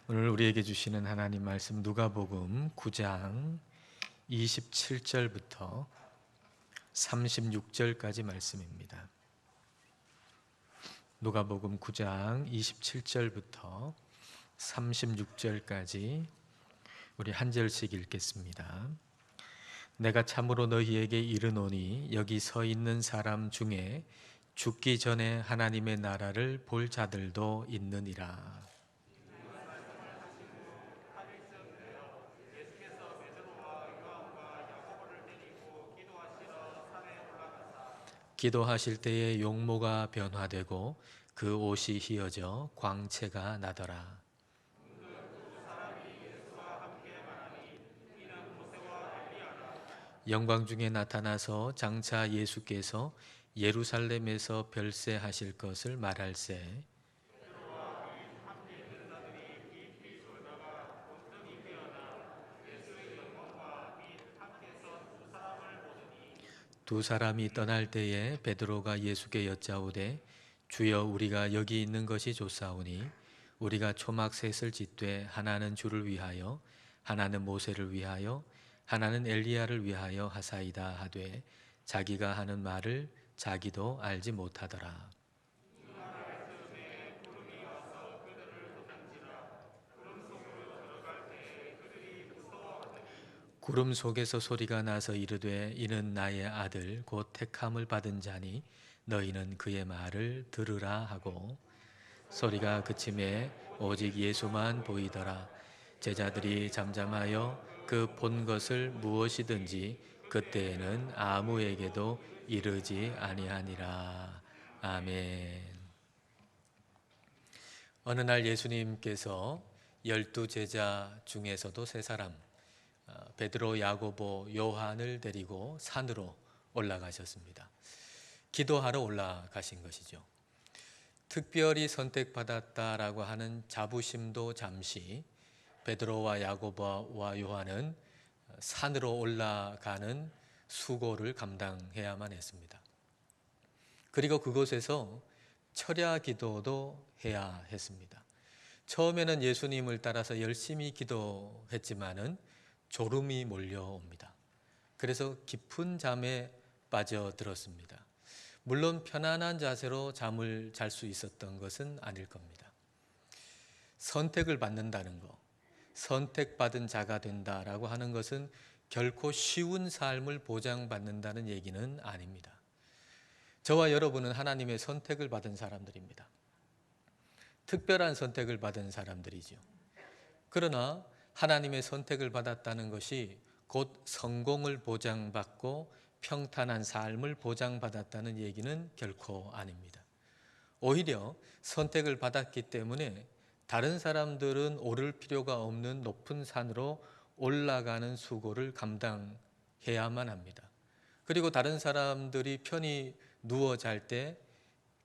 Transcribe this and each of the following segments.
오늘 우리에게 주시는 하나님 말씀 누가복음 9장 27절부터 36절까지 말씀입니다. 누가복음 9장 27절부터 36절까지 우리 한 절씩 읽겠습니다. 내가 참으로 너희에게 이르노니 여기 서 있는 사람 중에 죽기 전에 하나님의 나라를 볼 자들도 있느니라. 기도하실 때에 용모가 변화되고 그 옷이 휘어져 광채가 나더라. 영광 중에 나타나서 장차 예수께서 예루살렘에서 별세하실 것을 말할세. 두 사람이 떠날 때에 베드로가 예수께 여짜오되 주여 우리가 여기 있는 것이 좋사오니 우리가 초막 셋을 짓되 하나는 주를 위하여 하나는 모세를 위하여 하나는 엘리야를 위하여 하사이다 하되 자기가 하는 말을 자기도 알지 못하더라. 구름 속에서 소리가 나서 이르되 이는 나의 아들 곧 택함을 받은 자니 너희는 그의 말을 들으라 하고 소리가 그침에 오직 예수만 보이더라. 제자들이 잠잠하여 그 본 것을 무엇이든지 그때에는 아무에게도 이르지 아니하니라. 아멘. 어느 날 예수님께서 12제자 중에서도 세 사람 베드로, 야고보, 요한을 데리고 산으로 올라가셨습니다. 기도하러 올라가신 것이죠. 특별히 선택받았다라고 하는 자부심도 잠시 베드로와 야고보와 요한은 산으로 올라가는 수고를 감당해야만 했습니다. 그리고 그곳에서 철야 기도도 해야 했습니다. 처음에는 예수님을 따라서 열심히 기도했지만은 졸음이 몰려옵니다. 그래서 깊은 잠에 빠져들었습니다. 물론 편안한 자세로 잠을 잘 수 있었던 것은 아닐 겁니다. 선택을 받는다는 것, 선택받은 자가 된다라고 하는 것은 결코 쉬운 삶을 보장받는다는 얘기는 아닙니다. 저와 여러분은 하나님의 선택을 받은 사람들입니다. 특별한 선택을 받은 사람들이죠. 그러나 하나님의 선택을 받았다는 것이 곧 성공을 보장받고 평탄한 삶을 보장받았다는 얘기는 결코 아닙니다. 오히려 선택을 받았기 때문에 다른 사람들은 오를 필요가 없는 높은 산으로 올라가는 수고를 감당해야만 합니다. 그리고 다른 사람들이 편히 누워 잘 때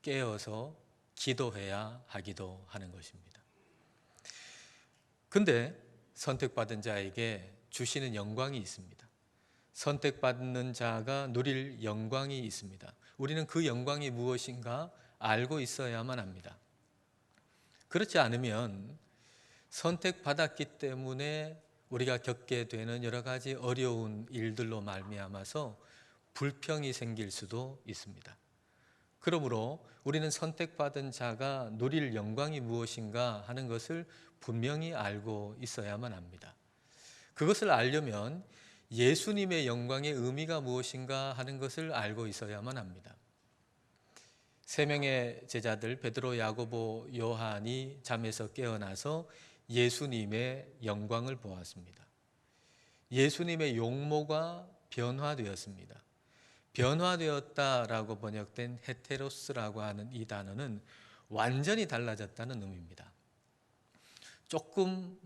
깨어서 기도해야 하기도 하는 것입니다. 근데 선택받은 자에게 주시는 영광이 있습니다. 선택받는 자가 누릴 영광이 있습니다. 우리는 그 영광이 무엇인가 알고 있어야만 합니다. 그렇지 않으면 선택받았기 때문에 우리가 겪게 되는 여러 가지 어려운 일들로 말미암아서 불평이 생길 수도 있습니다. 그러므로 우리는 선택받은 자가 누릴 영광이 무엇인가 하는 것을 분명히 알고 있어야만 합니다. 그것을 알려면 예수님의 영광의 의미가 무엇인가 하는 것을 알고 있어야만 합니다. 세 명의 제자들 베드로, 야고보, 요한이 잠에서 깨어나서 예수님의 영광을 보았습니다. 예수님의 용모가 변화되었습니다. 변화되었다라고 번역된 헤테로스라고 하는 이 단어는 완전히 달라졌다는 의미입니다. 조금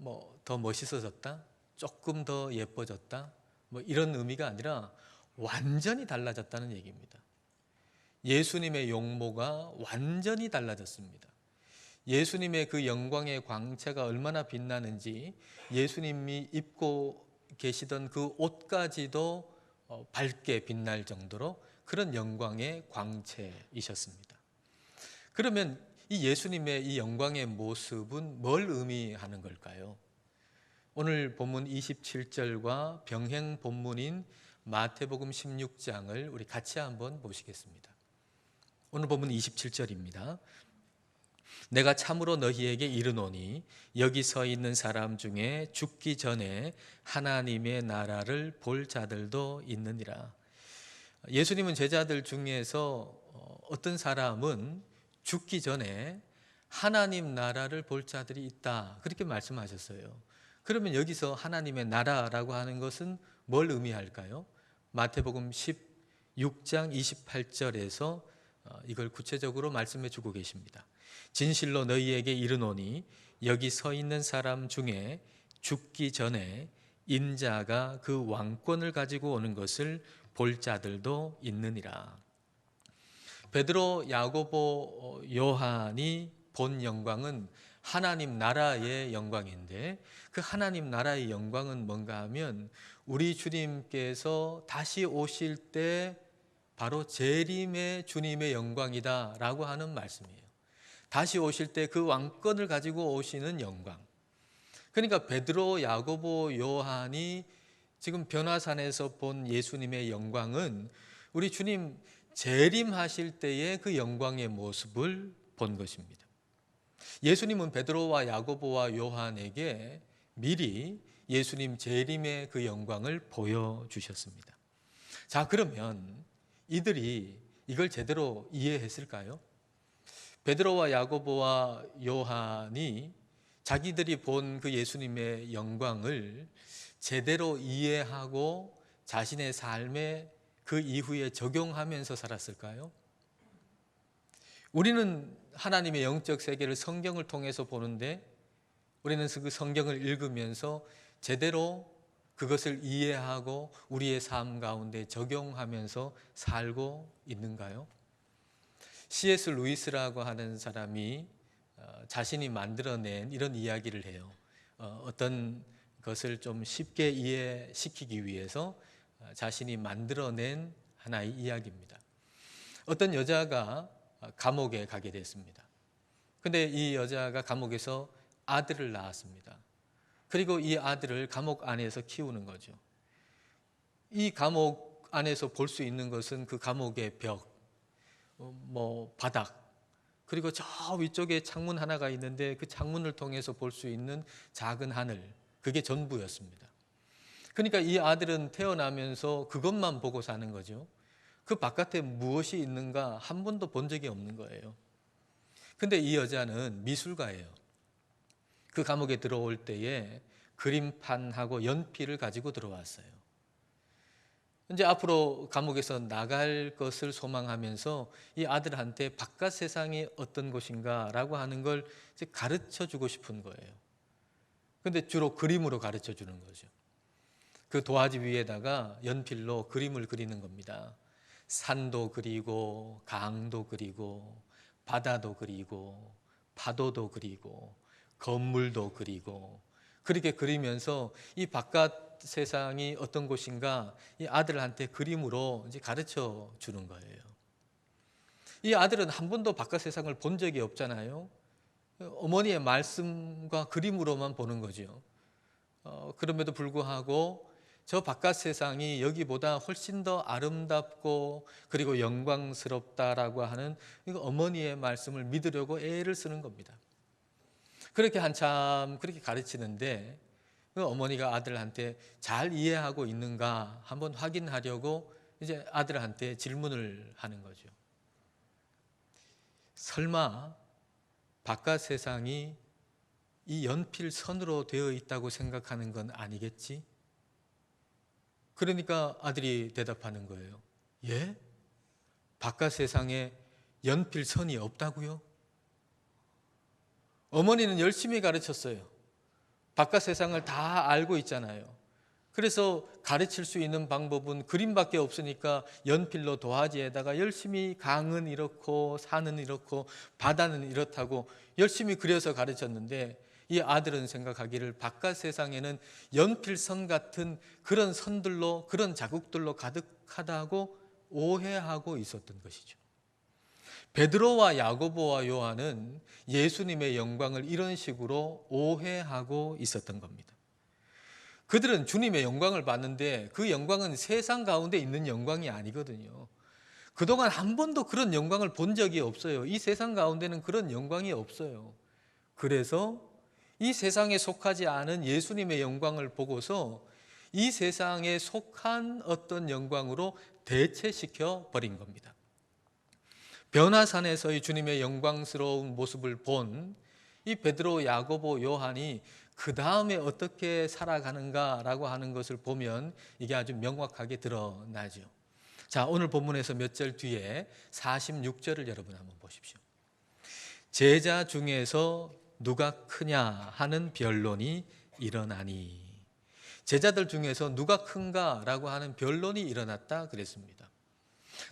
더 멋있어졌다, 조금 더 예뻐졌다, 이런 의미가 아니라 완전히 달라졌다는 얘기입니다. 예수님의 용모가 완전히 달라졌습니다. 예수님의 그 영광의 광채가 얼마나 빛나는지 예수님이 입고 계시던 그 옷까지도 밝게 빛날 정도로 그런 영광의 광채이셨습니다. 그러면 이 예수님의 이 영광의 모습은 뭘 의미하는 걸까요? 오늘 본문 27절과 병행 본문인 마태복음 16장을 우리 같이 한번 보시겠습니다. 오늘 본문 27절입니다. 내가 참으로 너희에게 이르노니 여기 서 있는 사람 중에 죽기 전에 하나님의 나라를 볼 자들도 있느니라. 예수님은 제자들 중에서 어떤 사람은 죽기 전에 하나님 나라를 볼 자들이 있다, 그렇게 말씀하셨어요. 그러면 여기서 하나님의 나라라고 하는 것은 뭘 의미할까요? 마태복음 16장 28절에서 이걸 구체적으로 말씀해 주고 계십니다. 진실로 너희에게 이르노니 여기 서 있는 사람 중에 죽기 전에 인자가 그 왕권을 가지고 오는 것을 볼 자들도 있느니라. 베드로, 야고보, 요한이 본 영광은 하나님 나라의 영광인데, 그 하나님 나라의 영광은 뭔가 하면 우리 주님께서 다시 오실 때 바로 재림의 주님의 영광이다 라고 하는 말씀이에요. 다시 오실 때 그 왕권을 가지고 오시는 영광. 그러니까 베드로, 야고보, 요한이 지금 변화산에서 본 예수님의 영광은 우리 주님 재림하실 때의 그 영광의 모습을 본 것입니다. 예수님은 베드로와 야고보와 요한에게 미리 예수님 재림의 그 영광을 보여주셨습니다. 자, 그러면 이들이 이걸 제대로 이해했을까요? 베드로와 야고보와 요한이 자기들이 본 그 예수님의 영광을 제대로 이해하고 자신의 삶에 그 이후에 적용하면서 살았을까요? 우리는 하나님의 영적 세계를 성경을 통해서 보는데, 우리는 그 성경을 읽으면서 제대로 그것을 이해하고 우리의 삶 가운데 적용하면서 살고 있는가요? C.S. 루이스라고 하는 사람이 자신이 만들어낸 이런 이야기를 해요. 어떤 것을 좀 쉽게 이해시키기 위해서 자신이 만들어낸 하나의 이야기입니다. 어떤 여자가 감옥에 가게 됐습니다. 근데 이 여자가 감옥에서 아들을 낳았습니다. 그리고 이 아들을 감옥 안에서 키우는 거죠. 이 감옥 안에서 볼 수 있는 것은 그 감옥의 벽, 바닥, 그리고 저 위쪽에 창문 하나가 있는데 그 창문을 통해서 볼 수 있는 작은 하늘, 그게 전부였습니다. 그러니까 이 아들은 태어나면서 그것만 보고 사는 거죠. 그 바깥에 무엇이 있는가 한 번도 본 적이 없는 거예요. 근데 이 여자는 미술가예요. 그 감옥에 들어올 때에 그림판하고 연필을 가지고 들어왔어요. 이제 앞으로 감옥에서 나갈 것을 소망하면서 이 아들한테 바깥 세상이 어떤 곳인가 라고 하는 걸 이제 가르쳐 주고 싶은 거예요. 근데 주로 그림으로 가르쳐 주는 거죠. 그 도화지 위에다가 연필로 그림을 그리는 겁니다. 산도 그리고 강도 그리고 바다도 그리고 파도도 그리고 건물도 그리고, 그렇게 그리면서 이 바깥 세상이 어떤 곳인가 이 아들한테 그림으로 이제 가르쳐 주는 거예요. 이 아들은 한 번도 바깥 세상을 본 적이 없잖아요. 어머니의 말씀과 그림으로만 보는 거죠. 그럼에도 불구하고 저 바깥 세상이 여기보다 훨씬 더 아름답고 그리고 영광스럽다라고 하는 이거 어머니의 말씀을 믿으려고 애를 쓰는 겁니다. 그렇게 한참 그렇게 가르치는데 그 어머니가 아들한테 잘 이해하고 있는가 한번 확인하려고 이제 아들한테 질문을 하는 거죠. 설마 바깥 세상이 이 연필 선으로 되어 있다고 생각하는 건 아니겠지? 그러니까 아들이 대답하는 거예요. 예? 바깥 세상에 연필 선이 없다고요? 어머니는 열심히 가르쳤어요. 바깥 세상을 다 알고 있잖아요. 그래서 가르칠 수 있는 방법은 그림밖에 없으니까 연필로 도화지에다가 열심히 강은 이렇고 산은 이렇고 바다는 이렇다고 열심히 그려서 가르쳤는데, 이 아들은 생각하기를 바깥 세상에는 연필선 같은 그런 선들로, 그런 자국들로 가득하다고 오해하고 있었던 것이죠. 베드로와 야고보와 요한은 예수님의 영광을 이런 식으로 오해하고 있었던 겁니다. 그들은 주님의 영광을 봤는데 그 영광은 세상 가운데 있는 영광이 아니거든요. 그동안 한 번도 그런 영광을 본 적이 없어요. 이 세상 가운데는 그런 영광이 없어요. 그래서 이 세상에 속하지 않은 예수님의 영광을 보고서 이 세상에 속한 어떤 영광으로 대체시켜 버린 겁니다. 변화산에서의 주님의 영광스러운 모습을 본 이 베드로, 야고보, 요한이 그 다음에 어떻게 살아가는가라고 하는 것을 보면 이게 아주 명확하게 드러나죠. 자, 오늘 본문에서 몇 절 뒤에 46절을 여러분 한번 보십시오. 제자 중에서 누가 크냐 하는 변론이 일어나니. 제자들 중에서 누가 큰가라고 하는 변론이 일어났다 그랬습니다.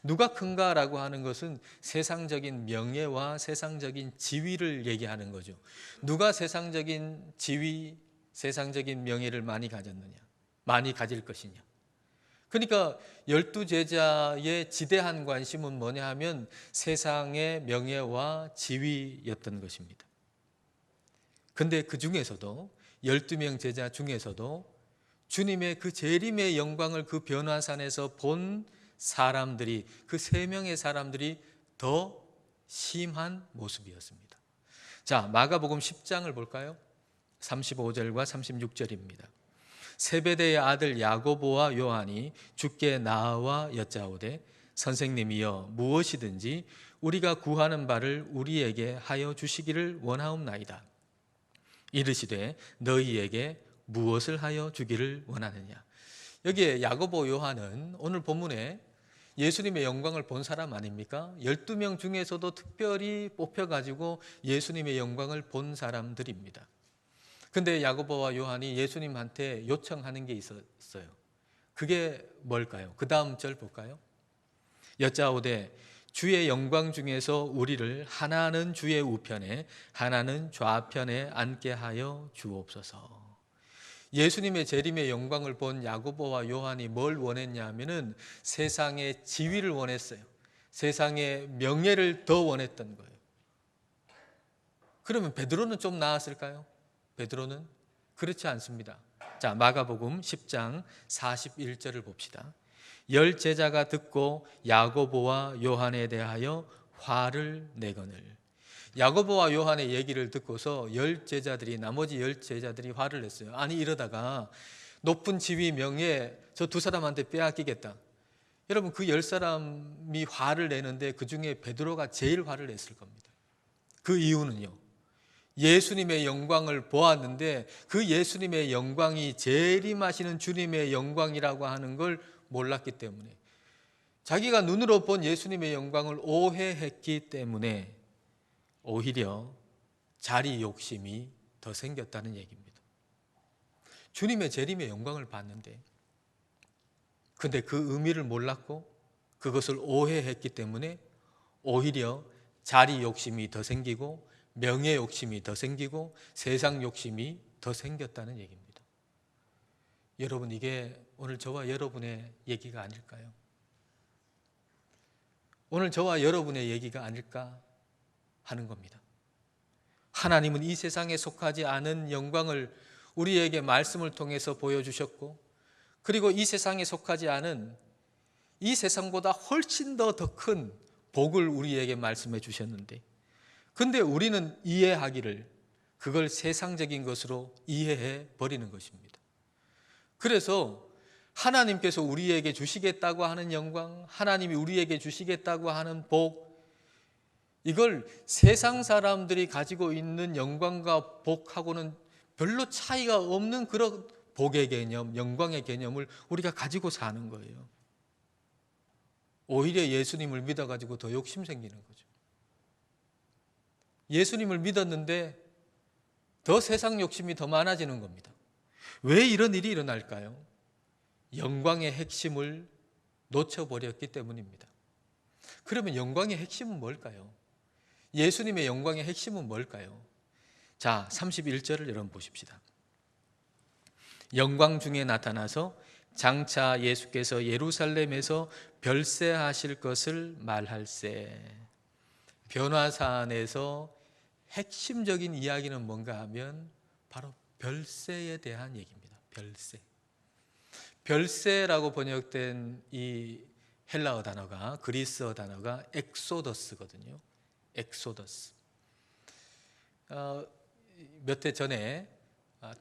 누가 큰가라고 하는 것은 세상적인 명예와 세상적인 지위를 얘기하는 거죠. 누가 세상적인 지위, 세상적인 명예를 많이 가졌느냐, 많이 가질 것이냐. 그러니까 12제자의 지대한 관심은 뭐냐 하면 세상의 명예와 지위였던 것입니다. 근데 그 중에서도 12명 제자 중에서도 주님의 그 재림의 영광을 그 변화산에서 본 사람들이, 그 3명의 사람들이 더 심한 모습이었습니다. 자, 마가복음 10장을 볼까요? 35절과 36절입니다. 세베대의 아들 야고보와 요한이 주께 나와 여짜오되 선생님이여 무엇이든지 우리가 구하는 바를 우리에게 하여 주시기를 원하옵나이다. 이르시되 너희에게 무엇을 하여 주기를 원하느냐. 여기에 야고보, 요한은 오늘 본문에 예수님의 영광을 본 사람 아닙니까? 12명 중에서도 특별히 뽑혀가지고 예수님의 영광을 본 사람들입니다. 근데 야고보와 요한이 예수님한테 요청하는 게 있었어요. 그게 뭘까요? 그 다음 절 볼까요? 여짜오되 주의 영광 중에서 우리를 하나는 주의 우편에 하나는 좌편에 앉게 하여 주옵소서. 예수님의 재림의 영광을 본 야고보와 요한이 뭘 원했냐 하면은 세상의 지위를 원했어요. 세상의 명예를 더 원했던 거예요. 그러면 베드로는 좀 나았을까요? 베드로는 그렇지 않습니다. 자, 마가복음 10장 41절을 봅시다. 10 제자가 듣고 야고보와 요한에 대하여 화를 내거늘. 야고보와 요한의 얘기를 듣고서 10 제자들이, 나머지 10 제자들이 화를 냈어요. 아니 이러다가 높은 지위 명예 저 두 사람한테 빼앗기겠다. 여러분 그 10사람이 화를 내는데 그 중에 베드로가 제일 화를 냈을 겁니다. 그 이유는요, 예수님의 영광을 보았는데 그 예수님의 영광이 재림하시는 주님의 영광이라고 하는 걸 몰랐기 때문에, 자기가 눈으로 본 예수님의 영광을 오해했기 때문에 오히려 자리 욕심이 더 생겼다는 얘기입니다. 주님의 재림의 영광을 봤는데 근데 그 의미를 몰랐고 그것을 오해했기 때문에 오히려 자리 욕심이 더 생기고 명예 욕심이 더 생기고 세상 욕심이 더 생겼다는 얘기입니다. 여러분, 이게 오늘 저와 여러분의 얘기가 아닐까요? 오늘 저와 여러분의 얘기가 아닐까 하는 겁니다. 하나님은 이 세상에 속하지 않은 영광을 우리에게 말씀을 통해서 보여주셨고, 그리고 이 세상에 속하지 않은 이 세상보다 훨씬 더 큰 복을 우리에게 말씀해 주셨는데, 근데 우리는 이해하기를 그걸 세상적인 것으로 이해해 버리는 것입니다. 그래서 하나님께서 우리에게 주시겠다고 하는 영광, 하나님이 우리에게 주시겠다고 하는 복, 이걸 세상 사람들이 가지고 있는 영광과 복하고는 별로 차이가 없는 그런 복의 개념, 영광의 개념을 우리가 가지고 사는 거예요. 오히려 예수님을 믿어가지고 더 욕심 생기는 거죠. 예수님을 믿었는데 더 세상 욕심이 더 많아지는 겁니다. 왜 이런 일이 일어날까요? 영광의 핵심을 놓쳐버렸기 때문입니다. 그러면 영광의 핵심은 뭘까요? 예수님의 영광의 핵심은 뭘까요? 자, 31절을 여러분 보십시다. 영광 중에 나타나서 장차 예수께서 예루살렘에서 별세하실 것을 말할세. 변화산에서 핵심적인 이야기는 뭔가 하면 바로 별세에 대한 얘기입니다. 별세. 별세라고 번역된 이 헬라어 단어가, 그리스어 단어가 엑소더스거든요. 엑소더스. 몇 해 전에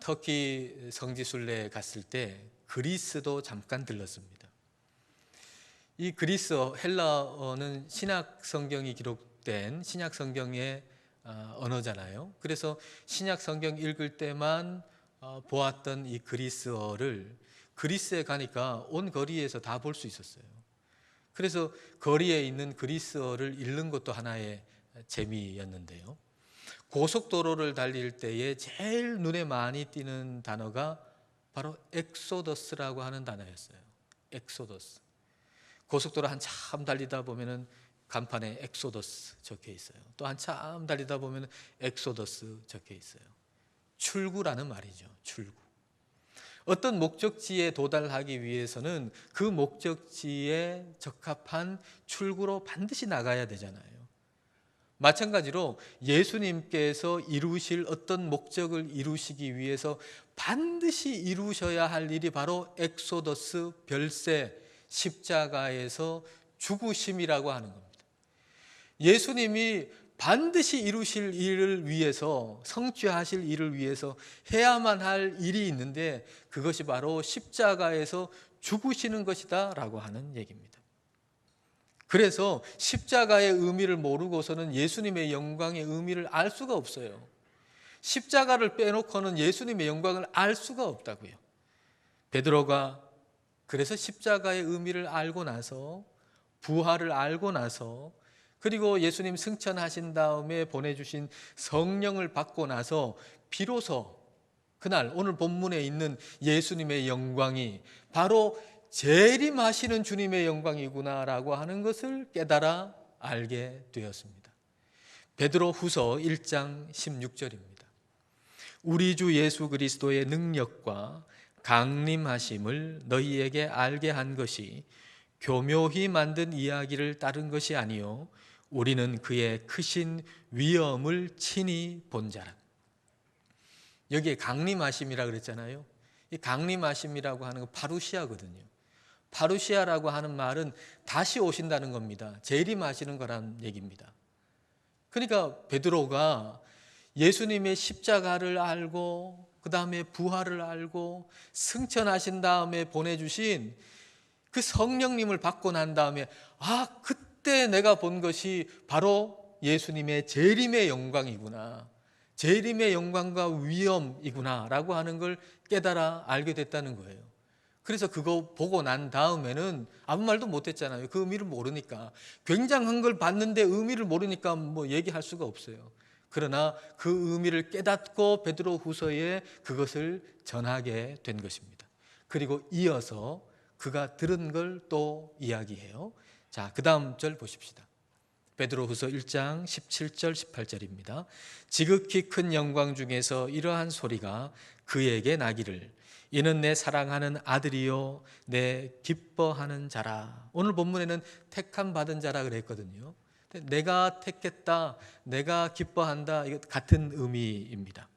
터키 성지순례에 갔을 때 그리스도 잠깐 들렀습니다. 이 그리스어, 헬라어는 신약 성경이 기록된 신약 성경의 언어잖아요. 그래서 신약 성경 읽을 때만 보았던 이 그리스어를 그리스에 가니까 온 거리에서 다 볼 수 있었어요. 그래서 거리에 있는 그리스어를 읽는 것도 하나의 재미였는데요. 고속도로를 달릴 때에 제일 눈에 많이 띄는 단어가 바로 엑소더스라고 하는 단어였어요. 엑소더스. 고속도로 한참 달리다 보면은 간판에 엑소더스 적혀 있어요. 또 한참 달리다 보면 엑소더스 적혀 있어요. 출구라는 말이죠. 출구. 어떤 목적지에 도달하기 위해서는 그 목적지에 적합한 출구로 반드시 나가야 되잖아요. 마찬가지로 예수님께서 이루실 어떤 목적을 이루시기 위해서 반드시 이루셔야 할 일이 바로 엑소더스, 별세, 십자가에서 죽으심이라고 하는 겁니다. 예수님이 반드시 이루실 일을 위해서, 성취하실 일을 위해서 해야만 할 일이 있는데 그것이 바로 십자가에서 죽으시는 것이다 라고 하는 얘기입니다. 그래서 십자가의 의미를 모르고서는 예수님의 영광의 의미를 알 수가 없어요. 십자가를 빼놓고는 예수님의 영광을 알 수가 없다고요. 베드로가 그래서 십자가의 의미를 알고 나서, 부활을 알고 나서, 그리고 예수님 승천하신 다음에 보내주신 성령을 받고 나서 비로소 그날 오늘 본문에 있는 예수님의 영광이 바로 재림하시는 주님의 영광이구나라고 하는 것을 깨달아 알게 되었습니다. 베드로 후서 1장 16절입니다. 우리 주 예수 그리스도의 능력과 강림하심을 너희에게 알게 한 것이 교묘히 만든 이야기를 따른 것이 아니요 우리는 그의 크신 위엄을 친히 본 자라. 여기에 강림하심이라 그랬잖아요. 이 강림하심이라고 하는 건 파루시아거든요. 파루시아라고 하는 말은 다시 오신다는 겁니다. 재림하시는 거란 얘기입니다. 그러니까 베드로가 예수님의 십자가를 알고 그 다음에 부활을 알고 승천하신 다음에 보내주신 그 성령님을 받고 난 다음에 그때 내가 본 것이 바로 예수님의 재림의 영광이구나, 재림의 영광과 위엄이구나 라고 하는 걸 깨달아 알게 됐다는 거예요. 그래서 그거 보고 난 다음에는 아무 말도 못했잖아요. 그 의미를 모르니까. 굉장한 걸 봤는데 의미를 모르니까 뭐 얘기할 수가 없어요. 그러나 그 의미를 깨닫고 베드로 후서에 그것을 전하게 된 것입니다. 그리고 이어서 그가 들은 걸 또 이야기해요. 자, 그 다음 절 보십시다. 베드로 후서 1장 17절 18절입니다. 지극히 큰 영광 중에서 이러한 소리가 그에게 나기를 이는 내 사랑하는 아들이요 내 기뻐하는 자라. 오늘 본문에는 택함 받은 자라 그랬거든요. 내가 택했다, 내가 기뻐한다, 이거 같은 의미입니다.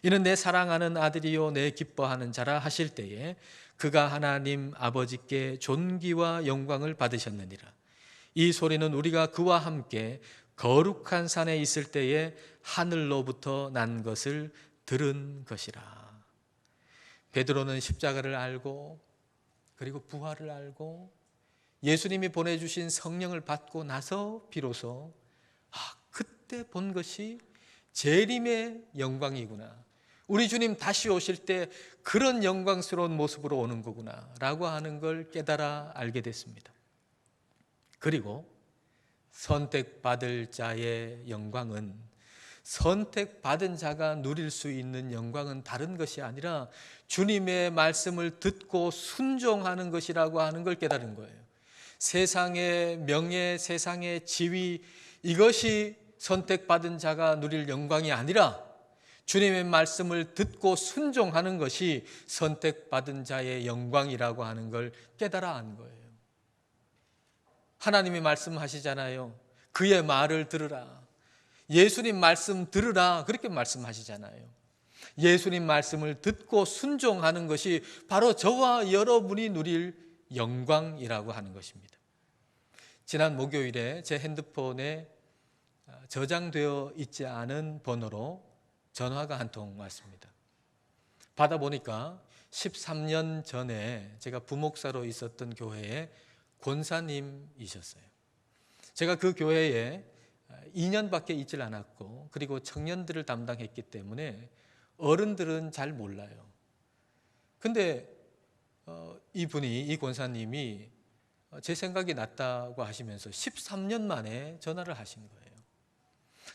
이는 내 사랑하는 아들이요 내 기뻐하는 자라 하실 때에 그가 하나님 아버지께 존귀와 영광을 받으셨느니라. 이 소리는 우리가 그와 함께 거룩한 산에 있을 때에 하늘로부터 난 것을 들은 것이라. 베드로는 십자가를 알고 그리고 부활을 알고 예수님이 보내주신 성령을 받고 나서 비로소 그때 본 것이 재림의 영광이구나, 우리 주님 다시 오실 때 그런 영광스러운 모습으로 오는 거구나 라고 하는 걸 깨달아 알게 됐습니다. 그리고 선택받을 자의 영광은, 선택받은 자가 누릴 수 있는 영광은 다른 것이 아니라 주님의 말씀을 듣고 순종하는 것이라고 하는 걸 깨달은 거예요. 세상의 명예, 세상의 지위, 이것이 선택받은 자가 누릴 영광이 아니라 주님의 말씀을 듣고 순종하는 것이 선택받은 자의 영광이라고 하는 걸 깨달아 안 거예요. 하나님이 말씀하시잖아요. 그의 말을 들으라. 예수님 말씀 들으라. 그렇게 말씀하시잖아요. 예수님 말씀을 듣고 순종하는 것이 바로 저와 여러분이 누릴 영광이라고 하는 것입니다. 지난 목요일에 제 핸드폰에 저장되어 있지 않은 번호로 전화가 한 통 왔습니다. 받아보니까 13년 전에 제가 부목사로 있었던 교회의 권사님이셨어요. 제가 그 교회에 2년밖에 있질 않았고, 그리고 청년들을 담당했기 때문에 어른들은 잘 몰라요. 근데 이 권사님이 제 생각이 났다고 하시면서 13년 만에 전화를 하신 거예요.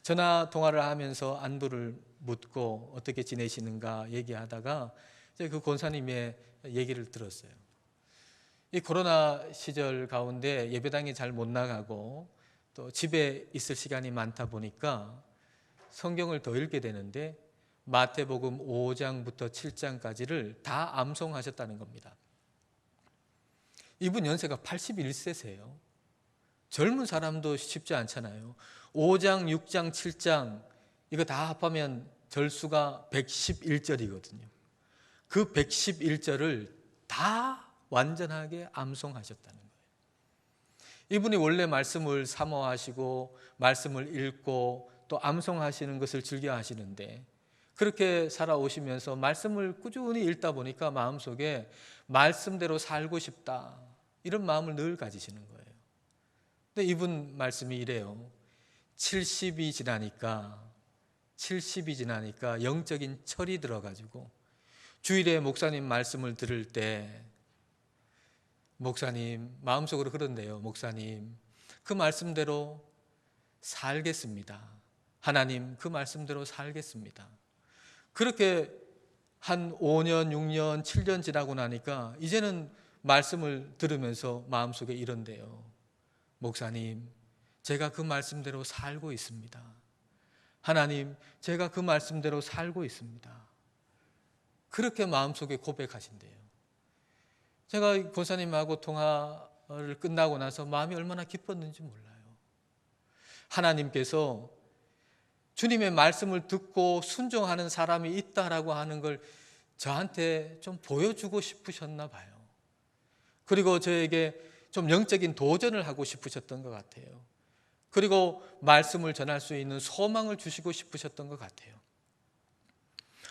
전화 통화를 하면서 안부를 묻고 어떻게 지내시는가 얘기하다가 이제 그 권사님의 얘기를 들었어요. 이 코로나 시절 가운데 예배당에 잘 못 나가고 또 집에 있을 시간이 많다 보니까 성경을 더 읽게 되는데 마태복음 5장부터 7장까지를 다 암송하셨다는 겁니다. 이분 연세가 81세세요. 젊은 사람도 쉽지 않잖아요. 5장, 6장, 7장 이거 다 합하면 절수가 111절이거든요. 그 111절을 다 완전하게 암송하셨다는 거예요. 이분이 원래 말씀을 사모하시고 말씀을 읽고 또 암송하시는 것을 즐겨 하시는데, 그렇게 살아오시면서 말씀을 꾸준히 읽다 보니까 마음속에 말씀대로 살고 싶다, 이런 마음을 늘 가지시는 거예요. 근데 이분 말씀이 이래요. 70이 지나니까 영적인 철이 들어가지고 주일에 목사님 말씀을 들을 때 목사님 마음속으로 그런데요. 목사님 그 말씀대로 살겠습니다. 하나님 그 말씀대로 살겠습니다. 그렇게 한 5년, 6년, 7년 지나고 나니까 이제는 말씀을 들으면서 마음속에 이런데요. 목사님 제가 그 말씀대로 살고 있습니다. 하나님 제가 그 말씀대로 살고 있습니다. 그렇게 마음속에 고백하신대요. 제가 권사님하고 통화를 끝나고 나서 마음이 얼마나 기뻤는지 몰라요. 하나님께서 주님의 말씀을 듣고 순종하는 사람이 있다라고 하는 걸 저한테 좀 보여주고 싶으셨나 봐요. 그리고 저에게 좀 영적인 도전을 하고 싶으셨던 것 같아요. 그리고 말씀을 전할 수 있는 소망을 주시고 싶으셨던 것 같아요.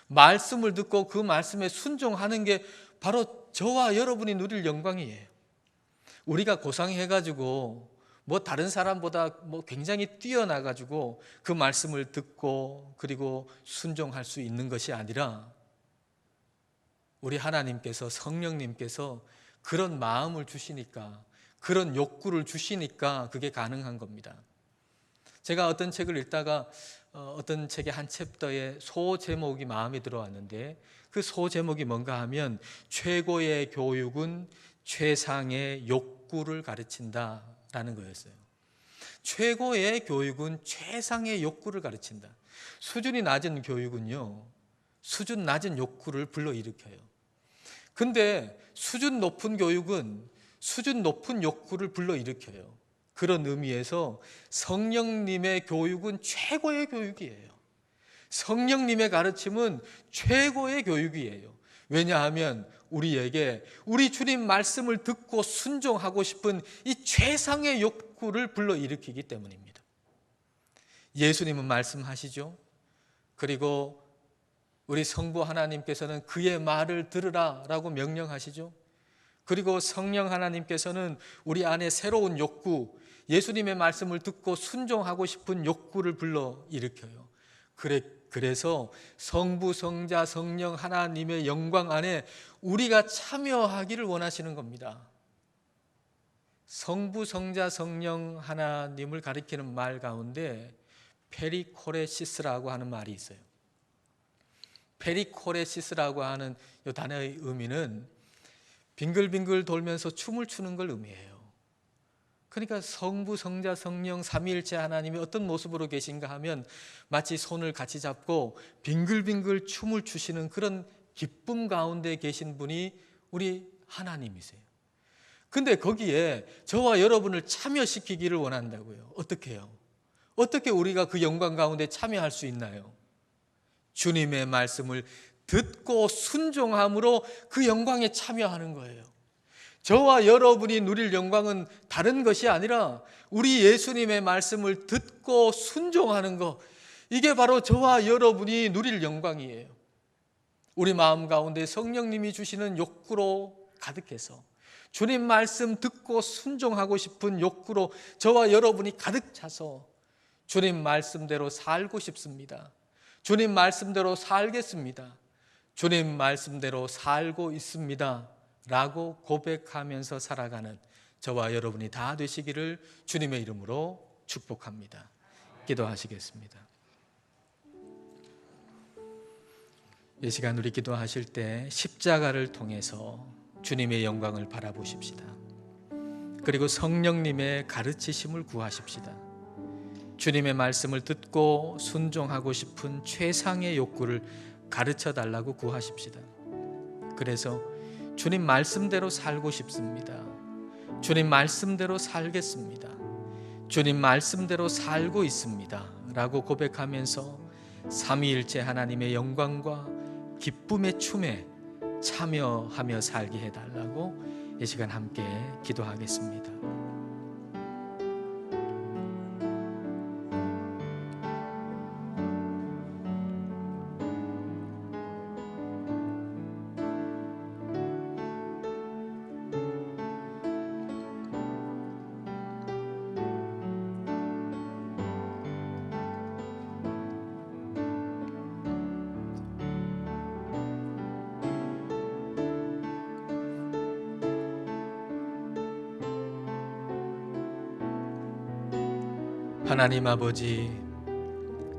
말씀을 듣고 그 말씀에 순종하는 게 바로 저와 여러분이 누릴 영광이에요. 우리가 고상해가지고 뭐 다른 사람보다 뭐 굉장히 뛰어나가지고 그 말씀을 듣고 그리고 순종할 수 있는 것이 아니라 우리 하나님께서, 성령님께서 그런 마음을 주시니까, 그런 욕구를 주시니까 그게 가능한 겁니다. 제가 어떤 책을 읽다가 어떤 책의 한 챕터에 소 제목이 마음에 들어왔는데, 그 소 제목이 뭔가 하면 최고의 교육은 최상의 욕구를 가르친다라는 거였어요. 최고의 교육은 최상의 욕구를 가르친다. 수준이 낮은 교육은요, 수준 낮은 욕구를 불러일으켜요. 근데 수준 높은 교육은 수준 높은 욕구를 불러일으켜요. 그런 의미에서 성령님의 교육은 최고의 교육이에요. 성령님의 가르침은 최고의 교육이에요. 왜냐하면 우리에게 우리 주님 말씀을 듣고 순종하고 싶은 이 최상의 욕구를 불러일으키기 때문입니다. 예수님은 말씀하시죠. 그리고 우리 성부 하나님께서는 그의 말을 들으라 라고 명령하시죠. 그리고 성령 하나님께서는 우리 안에 새로운 욕구, 예수님의 말씀을 듣고 순종하고 싶은 욕구를 불러일으켜요. 그래서 성부, 성자, 성령 하나님의 영광 안에 우리가 참여하기를 원하시는 겁니다. 성부, 성자, 성령 하나님을 가리키는 말 가운데 페리코레시스라고 하는 말이 있어요. 페리코레시스라고 하는 이 단어의 의미는 빙글빙글 돌면서 춤을 추는 걸 의미해요. 그러니까 성부, 성자, 성령 삼위일체 하나님이 어떤 모습으로 계신가 하면 마치 손을 같이 잡고 빙글빙글 춤을 추시는 그런 기쁨 가운데 계신 분이 우리 하나님이세요. 근데 거기에 저와 여러분을 참여시키기를 원한다고요. 어떻게 해요? 어떻게 우리가 그 영광 가운데 참여할 수 있나요? 주님의 말씀을 듣고 순종함으로 그 영광에 참여하는 거예요. 저와 여러분이 누릴 영광은 다른 것이 아니라 우리 예수님의 말씀을 듣고 순종하는 것, 이게 바로 저와 여러분이 누릴 영광이에요. 우리 마음 가운데 성령님이 주시는 욕구로 가득해서 주님 말씀 듣고 순종하고 싶은 욕구로 저와 여러분이 가득 차서 주님 말씀대로 살고 싶습니다. 주님 말씀대로 살겠습니다. 주님 말씀대로 살고 있습니다 라고 고백하면서 살아가는 저와 여러분이 다 되시기를 주님의 이름으로 축복합니다. 기도하시겠습니다. 이 시간 우리 기도하실 때 십자가를 통해서 주님의 영광을 바라보십시다. 그리고 성령님의 가르치심을 구하십시다. 주님의 말씀을 듣고 순종하고 싶은 최상의 욕구를 가르쳐 달라고 구하십시다. 그래서 주님 말씀대로 살고 싶습니다. 주님 말씀대로 살겠습니다. 주님 말씀대로 살고 있습니다 라고 고백하면서 삼위일체 하나님의 영광과 기쁨의 춤에 참여하며 살게 해달라고 이 시간 함께 기도하겠습니다. 하나님 아버지,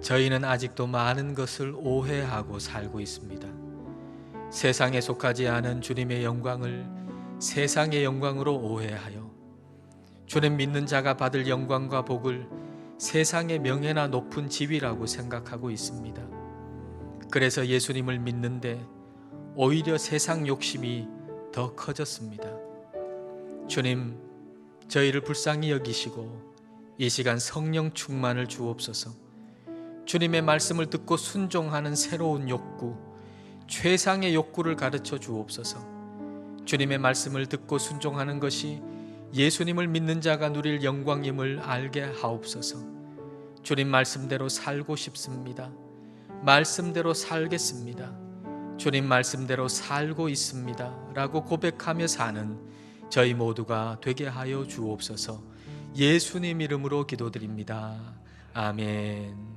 저희는 아직도 많은 것을 오해하고 살고 있습니다. 세상에 속하지 않은 주님의 영광을 세상의 영광으로 오해하여 주님 믿는 자가 받을 영광과 복을 세상의 명예나 높은 지위라고 생각하고 있습니다. 그래서 예수님을 믿는데 오히려 세상 욕심이 더 커졌습니다. 주님, 저희를 불쌍히 여기시고 이 시간 성령 충만을 주옵소서. 주님의 말씀을 듣고 순종하는 새로운 욕구, 최상의 욕구를 가르쳐 주옵소서. 주님의 말씀을 듣고 순종하는 것이 예수님을 믿는 자가 누릴 영광임을 알게 하옵소서. 주님 말씀대로 살고 싶습니다. 말씀대로 살겠습니다. 주님 말씀대로 살고 있습니다 라고 고백하며 사는 저희 모두가 되게 하여 주옵소서. 예수님 이름으로 기도드립니다. 아멘.